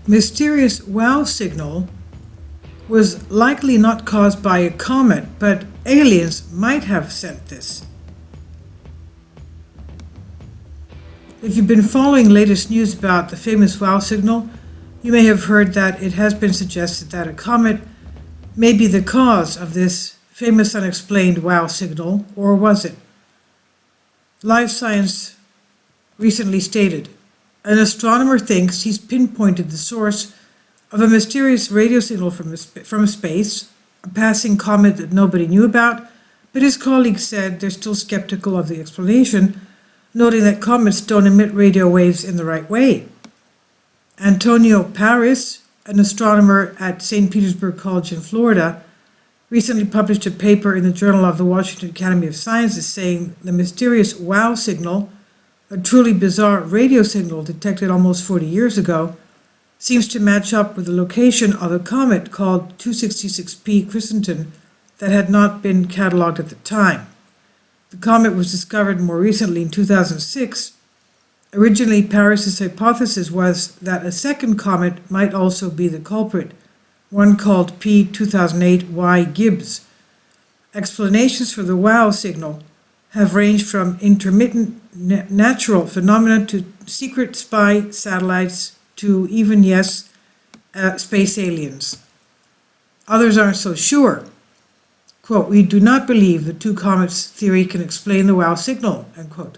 mysterious wow signal was likely not caused by a comet, but aliens might have sent this. If you've been following latest news about the famous wow signal, you may have heard that it has been suggested that a comet may be the cause of this famous unexplained wow signal, or was it? Live Science recently stated, an astronomer thinks he's pinpointed the source of a mysterious radio signal from space, a passing comet that nobody knew about, but his colleagues said they're still skeptical of the explanation, noting that comets don't emit radio waves in the right way. Antonio Paris, an astronomer at St. Petersburg College in Florida, recently published a paper in the Journal of the Washington Academy of Sciences saying the mysterious wow signal, a truly bizarre radio signal detected almost 40 years ago, seems to match up with the location of a comet called 266P Christensen that had not been catalogued at the time. The comet was discovered more recently in 2006. Originally, Paris's hypothesis was that a second comet might also be the culprit, one called P2008Y Gibbs. Explanations for the wow signal have ranged from intermittent natural phenomena to secret spy satellites to even, space aliens. Others aren't so sure. Quote, we do not believe the two comets theory can explain the wow signal, end quote.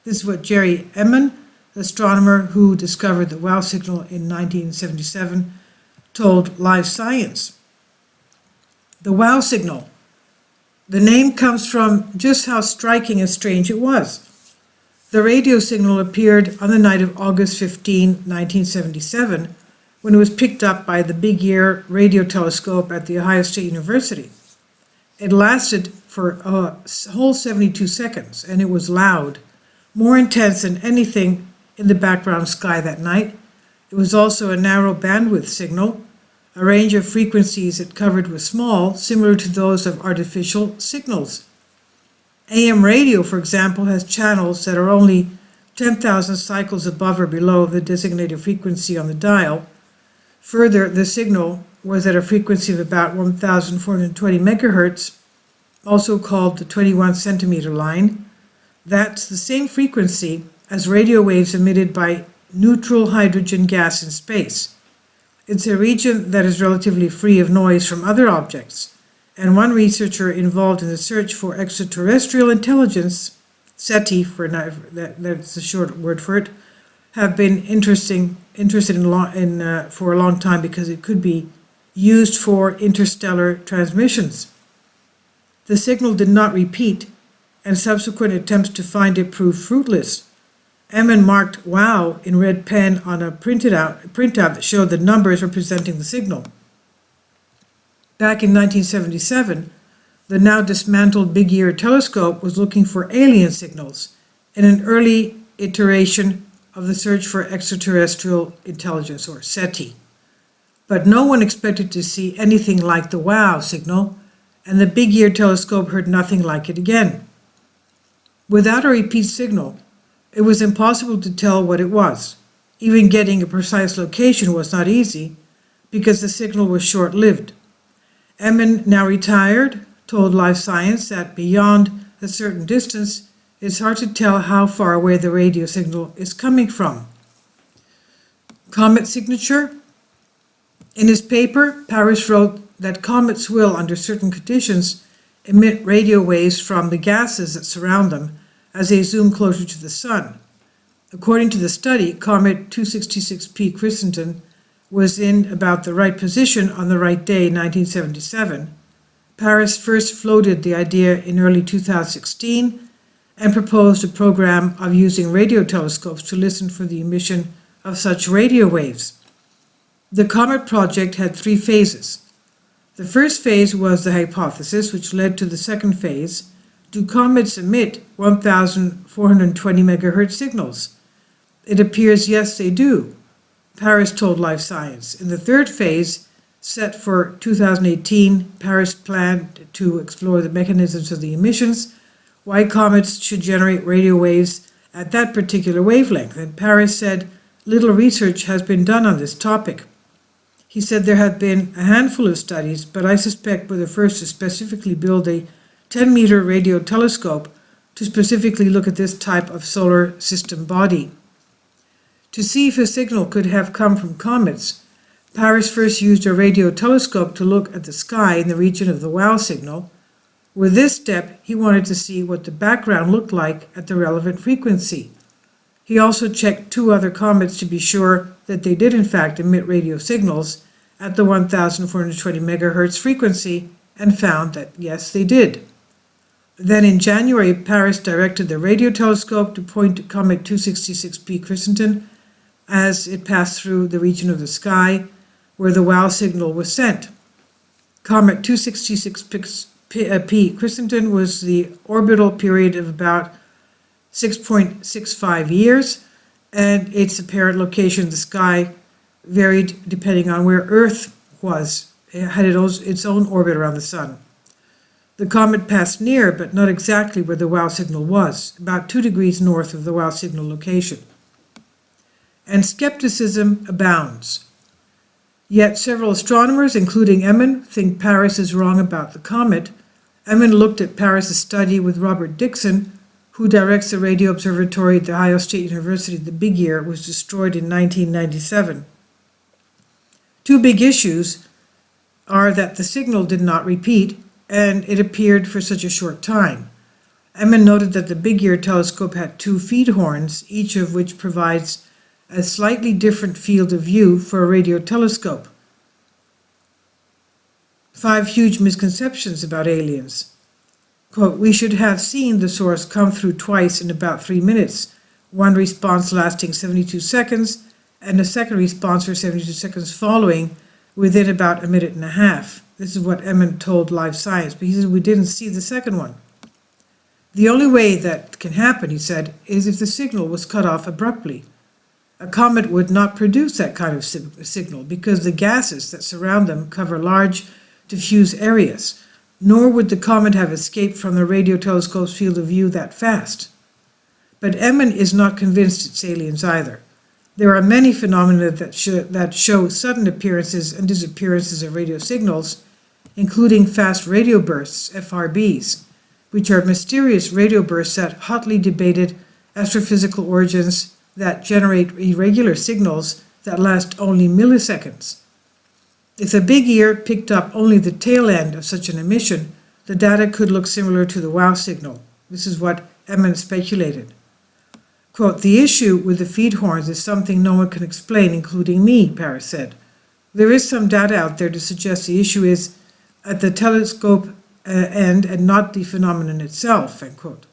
This is what Jerry Eman, the astronomer who discovered the wow signal in 1977, told Live Science. The wow signal. The name comes from just how striking and strange it was. The radio signal appeared on the night of August 15, 1977, when it was picked up by the Big Ear radio telescope at The Ohio State University. It lasted for a whole 72 seconds, and it was loud, more intense than anything in the background sky that night. It was also a narrow bandwidth signal. A range of frequencies it covered was small, similar to those of artificial signals. AM radio, for example, has channels that are only 10,000 cycles above or below the designated frequency on the dial. Further, the signal was at a frequency of about 1,420 megahertz, also called the 21 centimeter line. That's the same frequency as radio waves emitted by neutral hydrogen gas in space. It's a region that is relatively free of noise from other objects, and one researcher involved in the search for extraterrestrial intelligence, SETI, that's the short word for it, have been interested in for a long time because it could be used for interstellar transmissions. The signal did not repeat, and subsequent attempts to find it proved fruitless. Eman marked "wow" in red pen on a printout that showed the numbers representing the signal. Back in 1977, the now dismantled Big Ear telescope was looking for alien signals in an early iteration of the search for extraterrestrial intelligence, or SETI. But no one expected to see anything like the wow signal, and the Big Ear telescope heard nothing like it again. Without a repeat signal, it was impossible to tell what it was. Even getting a precise location was not easy because the signal was short-lived. Eman, now retired, told Live Science that beyond a certain distance, it's hard to tell how far away the radio signal is coming from. Comet signature. In his paper, Paris wrote that comets will, under certain conditions, emit radio waves from the gases that surround them as they zoom closer to the sun. According to the study, Comet 266P Christensen was in about the right position on the right day in 1977. Paris first floated the idea in early 2016 and proposed a program of using radio telescopes to listen for the emission of such radio waves. The Comet project had 3 phases. The first phase was the hypothesis, which led to the second phase. Do comets emit 1,420 megahertz signals? It appears yes, they do, Paris told Live Science. In the third phase, set for 2018, Paris planned to explore the mechanisms of the emissions, why comets should generate radio waves at that particular wavelength. And Paris said little research has been done on this topic. He said there have been a handful of studies, but I suspect we're the first to specifically build a 10-meter radio telescope to specifically look at this type of solar system body. To see if a signal could have come from comets, Paris first used a radio telescope to look at the sky in the region of the WOW signal. With this step, he wanted to see what the background looked like at the relevant frequency. He also checked 2 other comets to be sure that they did in fact emit radio signals at the 1420 MHz frequency and found that yes, they did. Then in January, Paris directed the radio telescope to point to Comet 266p Christensen as it passed through the region of the sky where the WOW signal was sent. Comet 266p Christensen was the orbital period of about 6.65 years, and its apparent location in the sky varied depending on where Earth was. It had its own orbit around the Sun. The comet passed near, but not exactly where the WOW signal was, about 2 degrees north of the WOW signal location. And skepticism abounds. Yet several astronomers, including Emin, think Paris is wrong about the comet. Emin looked at Paris' study with Robert Dixon, who directs the radio observatory at The Ohio State University. The Big Ear was destroyed in 1997. 2 big issues are that the signal did not repeat, and it appeared for such a short time. Emin noted that the Big Ear telescope had 2 feed horns, each of which provides a slightly different field of view for a radio telescope. 5 huge misconceptions about aliens. Quote, we should have seen the source come through twice in about 3 minutes, one response lasting 72 seconds, and a second response for 72 seconds following within about a minute and a half. This is what Emin told Live Science, but he said we didn't see the second one. The only way that can happen, he said, is if the signal was cut off abruptly. A comet would not produce that kind of signal because the gases that surround them cover large, diffuse areas, nor would the comet have escaped from the radio telescope's field of view that fast. But Emin is not convinced it's aliens either. There are many phenomena that show sudden appearances and disappearances of radio signals, including fast radio bursts, FRBs, which are mysterious radio bursts that hotly debated astrophysical origins that generate irregular signals that last only milliseconds. If the Big Ear picked up only the tail end of such an emission, the data could look similar to the WOW signal. This is what Emin speculated. Quote, the issue with the feed horns is something no one can explain, including me, Paris said. There is some data out there to suggest the issue is at the telescope end and not the phenomenon itself, end quote.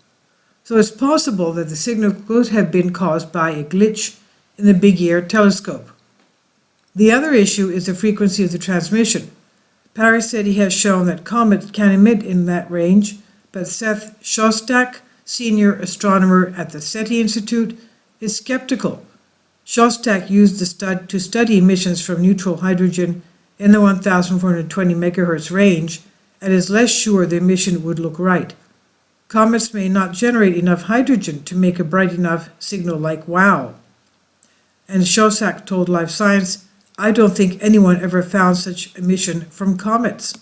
So it's possible that the signal could have been caused by a glitch in the Big Ear telescope. The other issue is the frequency of the transmission. Paris said he has shown that comets can emit in that range, but Seth Shostak, senior astronomer at the SETI Institute, is skeptical. Shostak used to study emissions from neutral hydrogen in the 1420 MHz range and is less sure the emission would look right. Comets may not generate enough hydrogen to make a bright enough signal like WOW. And Shostak told Live Science, I don't think anyone ever found such emission from comets.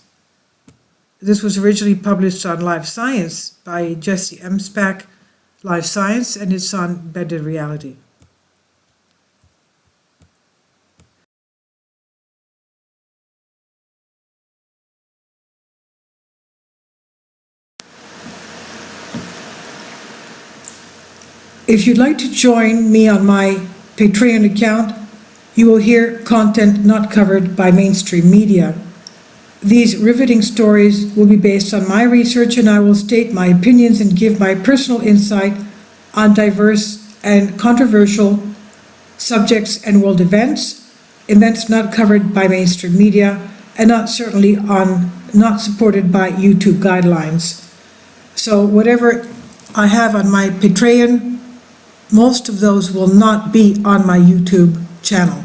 This was originally published on Live Science by Jesse Emspak, Live Science, and it's on Embedded Reality. If you'd like to join me on my Patreon account, you will hear content not covered by mainstream media. These riveting stories will be based on my research, and I will state my opinions and give my personal insight on diverse and controversial subjects and world events not covered by mainstream media, and not supported by YouTube guidelines. So whatever I have on my Patreon, most of those will not be on my YouTube channel.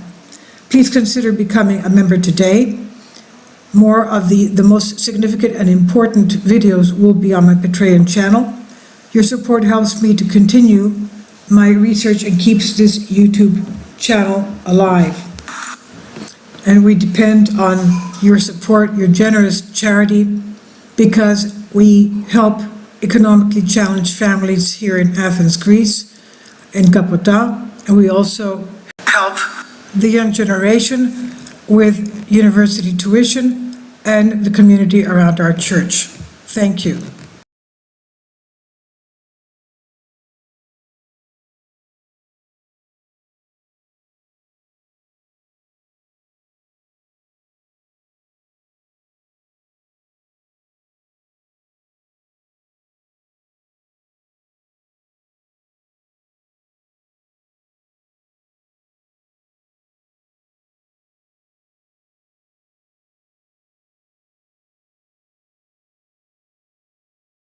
Please consider becoming a member today. More of the most significant and important videos will be on my Patreon channel. Your support helps me to continue my research and keeps this YouTube channel alive. and we depend on your support, your generous charity, because we help economically challenged families here in Athens, Greece, in Kapota, and we also help the young generation with university tuition and the community around our church. Thank you.